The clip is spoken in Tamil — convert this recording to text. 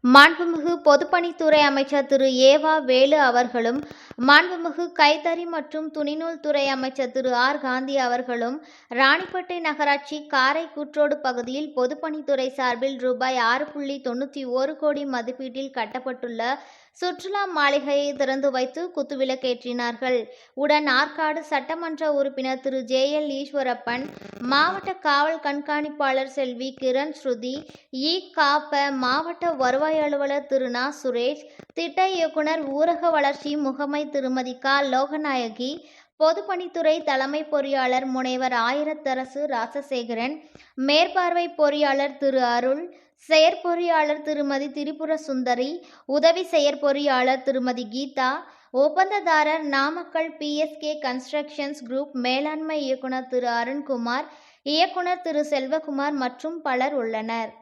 மாண்புமிகு பொதுப்பணித்துறை அமைச்சர் திரு ஏவா வேலு அவர்களும், மாண்புமிகு கைத்தறி மற்றும் துணிநூல் துறை அமைச்சர் திரு ஆர் காந்தி அவர்களும் ராணிப்பேட்டை நகராட்சி காரைக்கூற்றோடு பகுதியில் பொதுப்பணித்துறை சார்பில் ரூபாய் 6.91 கோடி மதிப்பீட்டில் கட்டப்பட்டுள்ள சுற்றுலா மாளிகையை திறந்து வைத்து குத்துவிளக்கேற்றினார்கள். உடன் ஆற்காடு சட்டமன்ற உறுப்பினர் திரு JL ஈஸ்வரப்பன், மாவட்ட காவல் கண்காணிப்பாளர் செல்வி கிரண் ஸ்ருதி, காப்ப மாவட்ட வருவாய் அலுவலர் திரு நா. சுரேஷ், திட்ட இயக்குனர் ஊரக வளர்ச்சி முகமை திருமதி க. லோகநாயகி, பொதுப்பணித்துறை தலைமை பொறியாளர் முனைவர் ஆயிரத்தரசு ராசசேகரன், மேற்பார்வை பொறியாளர் திரு அருள், செயற்பொறியாளர் திருமதி திரிபுர சுந்தரி, உதவி செயற்பொறியாளர் திருமதி கீதா, ஒப்பந்ததாரர் நாமக்கல் PSK கன்ஸ்ட்ரக்ஷன்ஸ் குரூப் மேலாண்மை இயக்குனர் திரு அருண்குமார், இயக்குனர் திரு செல்வகுமார் மற்றும் பலர் உள்ளனர்.